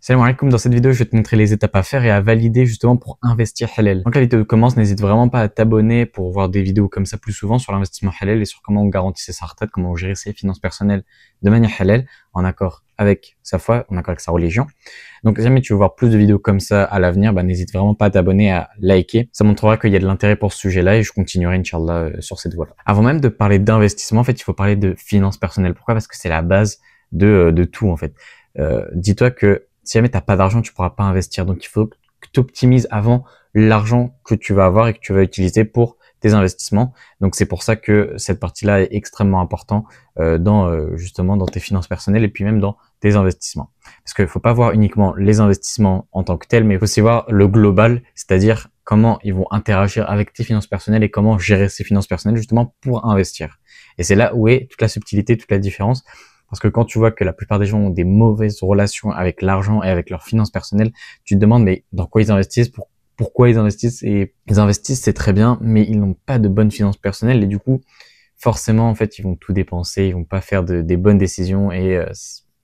Salam alaikum, dans cette vidéo je vais te montrer les étapes à faire et à valider justement pour investir halal. Donc la vidéo commence, n'hésite vraiment pas à t'abonner pour voir des vidéos comme ça plus souvent sur l'investissement halal et sur comment on garantit sa retraite, comment on gère ses finances personnelles de manière halal, en accord avec sa foi, en accord avec sa religion. Donc si jamais tu veux voir plus de vidéos comme ça à l'avenir, n'hésite vraiment pas à t'abonner, à liker. Ça montrera qu'il y a de l'intérêt pour ce sujet-là et je continuerai Inch'Allah sur cette voie-là. Avant même de parler d'investissement, en fait, il faut parler de finances personnelles. Pourquoi? Parce que c'est la base de tout en fait. Dis-toi que si jamais t'as pas d'argent, tu pourras pas investir. Donc, il faut que tu optimises avant l'argent que tu vas avoir et que tu vas utiliser pour tes investissements. Donc, c'est pour ça que cette partie-là est extrêmement importante justement dans tes finances personnelles et puis même dans tes investissements. Parce qu'il faut pas voir uniquement les investissements en tant que tels, mais il faut aussi voir le global, c'est-à-dire comment ils vont interagir avec tes finances personnelles et comment gérer ces finances personnelles justement pour investir. Et c'est là où est toute la subtilité, toute la différence. Parce que quand tu vois que la plupart des gens ont des mauvaises relations avec l'argent et avec leurs finances personnelles, tu te demandes mais dans quoi ils investissent, pourquoi ils investissent. Et ils investissent, c'est très bien, mais ils n'ont pas de bonnes finances personnelles et du coup, forcément, en fait, ils vont tout dépenser, ils vont pas faire des bonnes décisions et au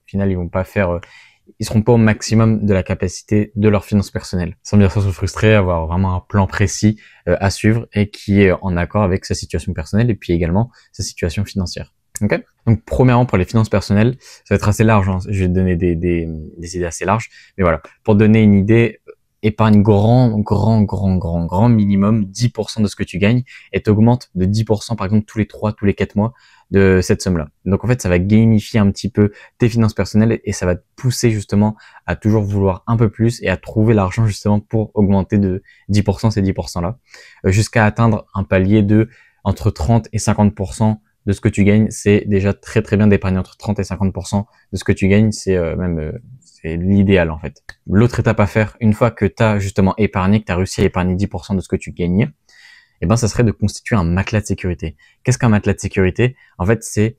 final, ils seront pas au maximum de la capacité de leurs finances personnelles. Sans bien sûr se frustrer, avoir vraiment un plan précis à suivre et qui est en accord avec sa situation personnelle et puis également sa situation financière. Okay. Donc premièrement pour les finances personnelles, ça va être assez large, hein. Je vais te donner des idées assez larges, mais voilà, pour te donner une idée, épargne grand minimum 10% de ce que tu gagnes et t'augmente de 10% par exemple tous les 4 mois de cette somme-là. Donc en fait, ça va gamifier un petit peu tes finances personnelles et ça va te pousser justement à toujours vouloir un peu plus et à trouver l'argent justement pour augmenter de 10% ces 10%-là, jusqu'à atteindre un palier de entre 30 et 50% de ce que tu gagnes. C'est déjà très bien d'épargner entre 30 et 50% de ce que tu gagnes, c'est l'idéal en fait. L'autre étape à faire, une fois que tu as justement épargné, que tu as réussi à épargner 10% de ce que tu gagnais, ça serait de constituer un matelas de sécurité. Qu'est-ce qu'un matelas de sécurité? En fait, c'est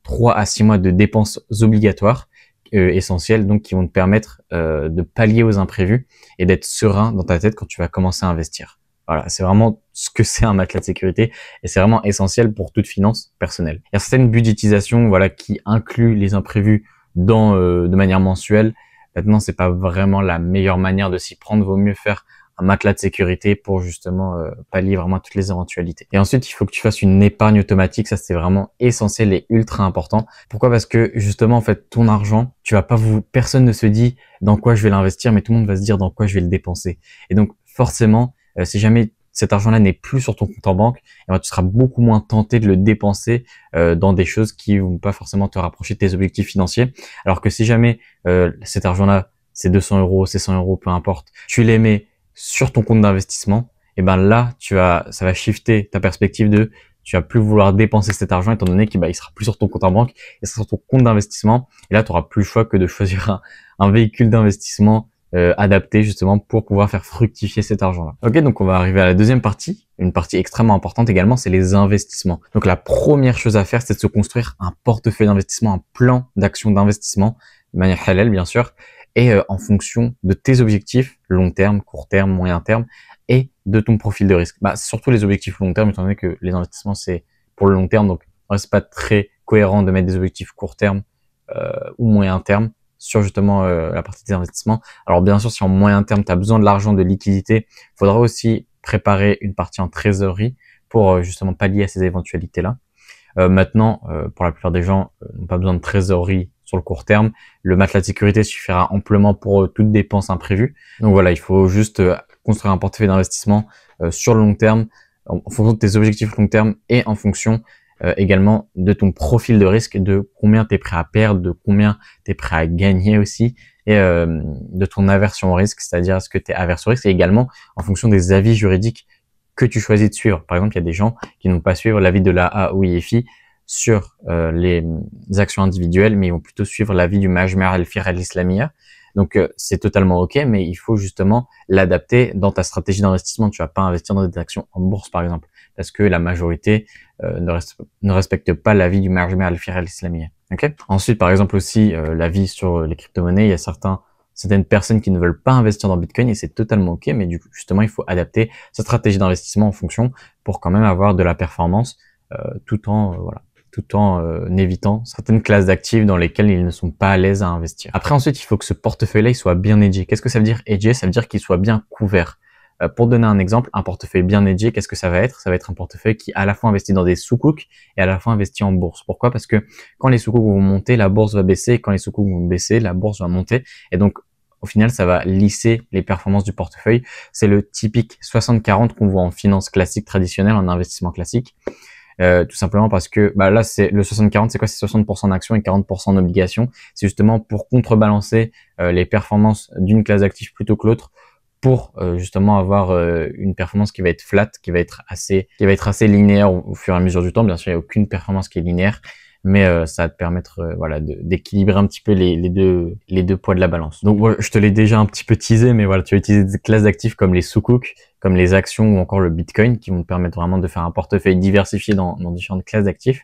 3 à 6 mois de dépenses obligatoires essentielles, donc qui vont te permettre de pallier aux imprévus et d'être serein dans ta tête quand tu vas commencer à investir. Voilà, c'est vraiment ce que c'est un matelas de sécurité et c'est vraiment essentiel pour toute finance personnelle. Il y a certaines budgétisations, voilà, qui incluent les imprévus de manière mensuelle. Maintenant, c'est pas vraiment la meilleure manière de s'y prendre. Vaut mieux faire un matelas de sécurité pour justement pallier vraiment toutes les éventualités. Et ensuite, il faut que tu fasses une épargne automatique. Ça, c'est vraiment essentiel et ultra important. Pourquoi? Parce que justement, en fait, ton argent, personne ne se dit dans quoi je vais l'investir, mais tout le monde va se dire dans quoi je vais le dépenser. Et donc, forcément, si jamais cet argent-là n'est plus sur ton compte en banque, tu seras beaucoup moins tenté de le dépenser dans des choses qui vont pas forcément te rapprocher de tes objectifs financiers. Alors que si jamais cet argent-là, c'est 200 euros, c'est 100 euros, peu importe, tu les mets sur ton compte d'investissement, là, ça va shifter ta perspective tu vas plus vouloir dépenser cet argent étant donné qu'il sera plus sur ton compte en banque, il sera sur ton compte d'investissement. Et là, tu auras plus le choix que de choisir un véhicule d'investissement adapté justement pour pouvoir faire fructifier cet argent-là. Ok, donc on va arriver à la deuxième partie, une partie extrêmement importante également, c'est les investissements. Donc la première chose à faire, c'est de se construire un portefeuille d'investissement, un plan d'action d'investissement, de manière halal bien sûr, et en fonction de tes objectifs, long terme, court terme, moyen terme, et de ton profil de risque. Surtout les objectifs long terme, étant donné que les investissements c'est pour le long terme, donc c'est pas très cohérent de mettre des objectifs court terme ou moyen terme sur justement la partie des investissements. Alors bien sûr, si en moyen terme, tu as besoin de l'argent, de liquidité, il faudra aussi préparer une partie en trésorerie pour justement pallier à ces éventualités-là. Maintenant, pour la plupart des gens, n'ont pas besoin de trésorerie sur le court terme. Le matelas de sécurité suffira amplement pour toute dépense imprévue. Donc voilà, il faut juste construire un portefeuille d'investissement sur le long terme, en fonction de tes objectifs long terme et en fonction également de ton profil de risque, de combien tu es prêt à perdre, de combien tu es prêt à gagner aussi, et de ton aversion au risque, c'est-à-dire est-ce que tu es averse au risque, et également en fonction des avis juridiques que tu choisis de suivre. Par exemple, il y a des gens qui n'ont pas suivre l'avis de la AOIFI sur les actions individuelles, mais ils vont plutôt suivre l'avis du Majma' al-Fiqh al-Islamiyya. Donc c'est totalement ok, mais il faut justement l'adapter dans ta stratégie d'investissement. Tu vas pas investir dans des actions en bourse par exemple, parce que la majorité ne respecte pas l'avis du Majma' al-Fiqh al-Islamiyya. Okay. Ensuite, par exemple aussi l'avis sur les crypto-monnaies, il y a certaines personnes qui ne veulent pas investir dans Bitcoin et c'est totalement ok, mais du coup justement il faut adapter sa stratégie d'investissement en fonction pour quand même avoir de la performance tout en tout en évitant certaines classes d'actifs dans lesquelles ils ne sont pas à l'aise à investir. Après, ensuite, il faut que ce portefeuille-là il soit bien hedgé. Qu'est-ce que ça veut dire hedgé? Ça veut dire qu'il soit bien couvert. Pour donner un exemple, un portefeuille bien hedgé, qu'est-ce que ça va être? Ça va être un portefeuille qui à la fois investit dans des sous-couks et à la fois investit en bourse. Pourquoi? Parce que quand les sous-couks vont monter, la bourse va baisser, et quand les sous-couks vont baisser, la bourse va monter, et donc au final, ça va lisser les performances du portefeuille. C'est le typique 60-40 qu'on voit en finance classique traditionnelle, en investissement classique. Tout simplement parce que là, c'est le 60-40, c'est quoi? C'est 60% en actions et 40% en obligations. C'est justement pour contrebalancer les performances d'une classe d'actifs plutôt que l'autre, pour justement avoir une performance qui va être flat, qui va être assez linéaire au fur et à mesure du temps. Bien sûr, il n'y a aucune performance qui est linéaire, mais ça va te permettre d'équilibrer un petit peu les deux poids de la balance. Donc voilà, je te l'ai déjà un petit peu teasé, mais voilà, tu vas utiliser des classes d'actifs comme les sukuk, comme les actions ou encore le Bitcoin, qui vont te permettre vraiment de faire un portefeuille diversifié dans différentes classes d'actifs.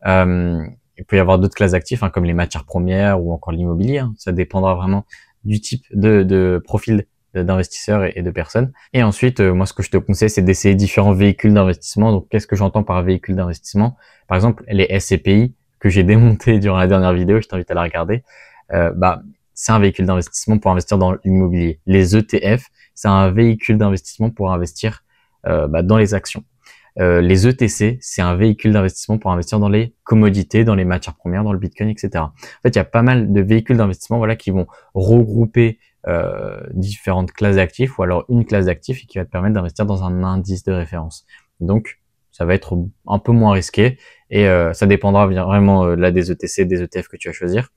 Il peut y avoir d'autres classes d'actifs, comme les matières premières ou encore l'immobilier. Ça dépendra vraiment du type de profil d'investisseurs et de personnes. Et ensuite, moi, ce que je te conseille, c'est d'essayer différents véhicules d'investissement. Donc, qu'est-ce que j'entends par véhicule d'investissement? Par exemple, les SCPI que j'ai démonté durant la dernière vidéo, je t'invite à la regarder. C'est un véhicule d'investissement pour investir dans l'immobilier. Les ETF, c'est un véhicule d'investissement pour investir dans les actions. Les ETC, c'est un véhicule d'investissement pour investir dans les commodités, dans les matières premières, dans le Bitcoin, etc. En fait, il y a pas mal de véhicules d'investissement, qui vont regrouper différentes classes d'actifs ou alors une classe d'actifs et qui va te permettre d'investir dans un indice de référence. Donc, ça va être un peu moins risqué et ça dépendra vraiment là des ETC, des ETF que tu vas choisir.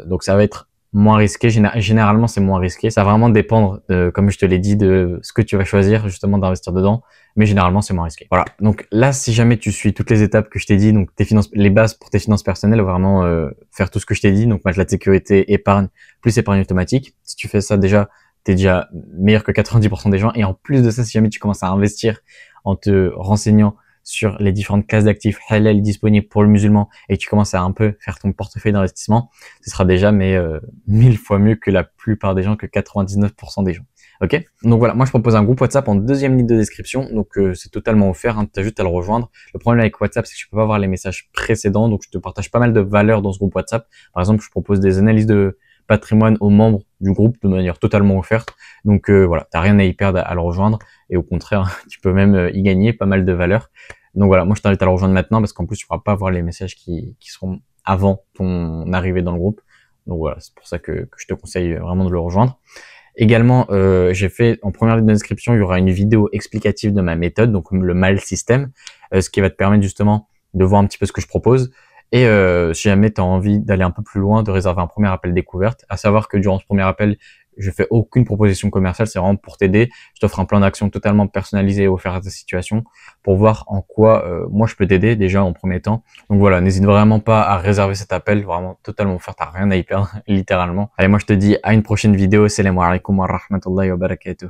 Donc, ça va être moins risqué. Généralement, c'est moins risqué. Ça va vraiment dépendre, comme je te l'ai dit, de ce que tu vas choisir justement d'investir dedans. Mais généralement, c'est moins risqué. Voilà. Donc là, si jamais tu suis toutes les étapes que je t'ai dit, donc les bases pour tes finances personnelles, vraiment faire tout ce que je t'ai dit, donc matelas de sécurité, épargne, plus épargne automatique. Si tu fais ça déjà, t'es déjà meilleur que 90% des gens. Et en plus de ça, si jamais tu commences à investir en te renseignant sur les différentes classes d'actifs halal disponibles pour le musulman et tu commences à un peu faire ton portefeuille d'investissement, ce sera déjà 1000 fois mieux que la plupart des gens, que 99% des gens. Ok? Donc voilà, moi je propose un groupe WhatsApp en deuxième ligne de description, donc c'est totalement offert, t'as juste à le rejoindre. Le problème avec WhatsApp, c'est que tu peux pas voir les messages précédents, donc je te partage pas mal de valeurs dans ce groupe WhatsApp. Par exemple, je propose des analyses de patrimoine aux membres du groupe de manière totalement offerte. Donc voilà, t'as rien à y perdre à le rejoindre et au contraire, tu peux même y gagner pas mal de valeurs. Donc voilà, moi je t'invite à le rejoindre maintenant parce qu'en plus tu pourras pas voir les messages qui seront avant ton arrivée dans le groupe. Donc voilà, c'est pour ça que je te conseille vraiment de le rejoindre. Également, j'ai fait en première ligne de description, il y aura une vidéo explicative de ma méthode, donc le MAL système, ce qui va te permettre justement de voir un petit peu ce que je propose. Et si jamais tu as envie d'aller un peu plus loin, de réserver un premier appel découverte, à savoir que durant ce premier appel, je fais aucune proposition commerciale, c'est vraiment pour t'aider. Je t'offre un plan d'action totalement personnalisé et offert à ta situation pour voir en quoi moi je peux t'aider déjà en premier temps. Donc voilà, n'hésite vraiment pas à réserver cet appel, vraiment totalement offert, t'as rien à y perdre, littéralement. Allez, moi je te dis à une prochaine vidéo. Salam alaikum wa rahmatullahi wa barakatuh.